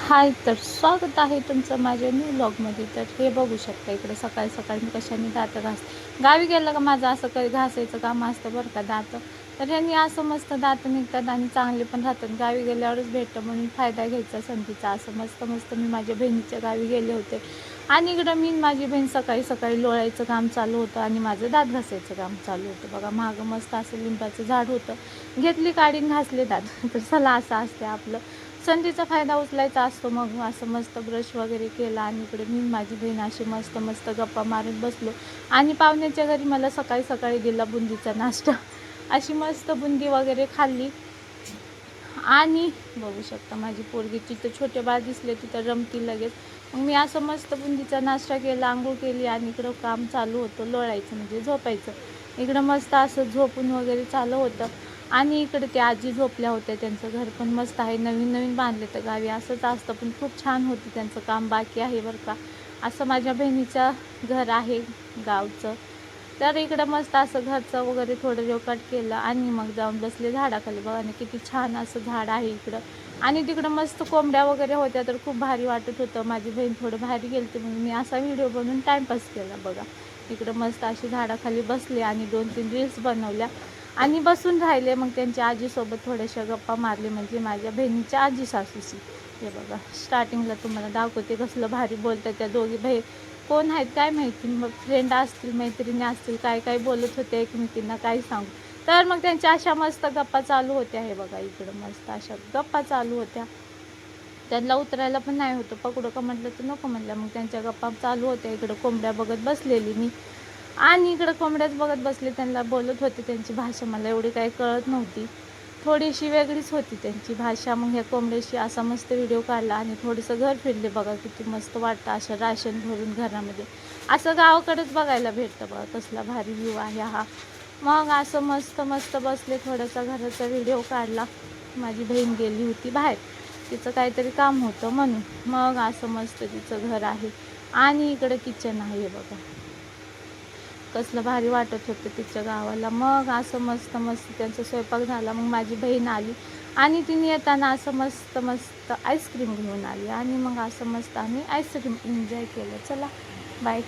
हाय, तर स्वागत आहे तुमचं माझ्या न्यू ब्लॉगमध्ये. तर हे बघू शकता इकडे सकाळी सकाळी मी कशाने दात गावी गेलं का माझं असं काही घासायचं काम असतं बरं का दात. तर ह्यांनी असं मस्त दात निघतात आणि चांगले पण राहतात. गावी गेल्यावरच भेटतं म्हणून फायदा घ्यायचा संधीचा. असं मस्त मस्त मी माझ्या बहिणीच्या गावी गेले होते आणि इकडं मी माझी बहीण सकाळी सकाळी लोळायचं काम चालू होतं आणि माझं दात घासायचं काम चालू होतं. बघा मागं मस्त असं लिंबाचं झाड होतं, घेतली काढीन घासले दात. तर चला असं असते आपलं, संधीचा फायदा उचलायचा असतो. मग असं मस्त ब्रश वगैरे केला आणि इकडे मी माझी बहीण अशी मस्त मस्त गप्पा मारत बसलो आणि पाहुण्याच्या घरी मला सकाळी सकाळी दिला बुंदीचा नाश्ता. अशी मस्त बुंदी वगैरे खाल्ली आणि बघू शकता माझी पोरगी तिथं छोटे बाळ दिसले तिथं रमती लगेच. मग मी असं मस्त बुंदीचा नाश्ता केला, आंघोळ केली आणि इकडं काम चालू होतं लोळायचं म्हणजे झोपायचं. इकडं मस्त असं झोपून वगैरे चालू होतं आणि इकडे त्या आजी झोपल्या होत्या. त्यांचं घर पण मस्त आहे, नवीन नवीन बांधले तर गावी असंच असतं, पण खूप छान होतं त्यांचं काम बाकी आहे बरं का. असं माझ्या बहिणीचं घर आहे गावचं. तर इकडं मस्त असं घरचं वगैरे थोडं रेवकाट केलं आणि मग जाऊन बसले झाडाखाली. बघा आणि किती छान असं झाड आहे इकडं. आणि तिकडं मस्त कोंबड्या वगैरे होत्या तर खूप भारी वाटत होतं. माझी बहीण थोडं भारी गेलती म्हणून मी असा व्हिडिओ बनवून टाईमपास केला. बघा इकडं मस्त अशी झाडाखाली बसले आणि 2-3 रील्स बनवल्या आणि बसून राहिले. मग त्यांच्या आजीसोबत थोड्याशा गप्पा मारले, म्हणजे माझ्या बहिणीच्या आजी सासूशी. हे बघा स्टार्टिंगला तुम्हाला दाखवते कसलं भारी बोलतात त्या दोघी कोण आहेत काय माहिती, मग फ्रेंड असतील मैत्रिणी असतील, काय काय बोलत होते एकमेकींना काय सांगू. तर मग त्यांच्या अशा मस्त गप्पा चालू होत्या. हे बघा इकडं मस्त अशा गप्पा चालू होत्या. त्यांना उतरायला पण नाही होतं, पकडू का म्हटलं तर नको म्हटलं. मग त्यांच्या गप्पा चालू होत्या. इकडं कोंबड्या बघत बसलेली मी आणि इकडं कोंबड्याच बघत बसले. त्यांना बोलत होते. त्यांची भाषा मला एवढी काही कळत नव्हती, थोडीशी वेगळीच होती त्यांची भाषा. मग ह्या कोंबड्याशी असा मस्त व्हिडिओ काढला आणि थोडंसं घर फिरले. बघा किती मस्त वाटतं असं राशन भरून घरामध्ये. असं गावाकडेच बघायला भेटतं. बघा कसला भारी व्ह्यू आहे हा. मग असं मस्त मस्त बसले, थोडासा घराचा व्हिडिओ काढला. माझी बहीण गेली होती बाहेर, तिचं काहीतरी काम होतं म्हणून. मग असं मस्त तिचं घर आहे आणि इकडं किचन आहे. बघा कसलं भारी वाटत होतं तिच्या गावाला. मग असं मस्त मस्त त्यांचा स्वयंपाक झाला. मग माझी बहीण आली आणि तिने येताना असं मस्त मस्त आईस्क्रीम घेऊन आली आणि मग असं मस्त आम्ही आईस्क्रीम एन्जॉय केलं. चला बाय.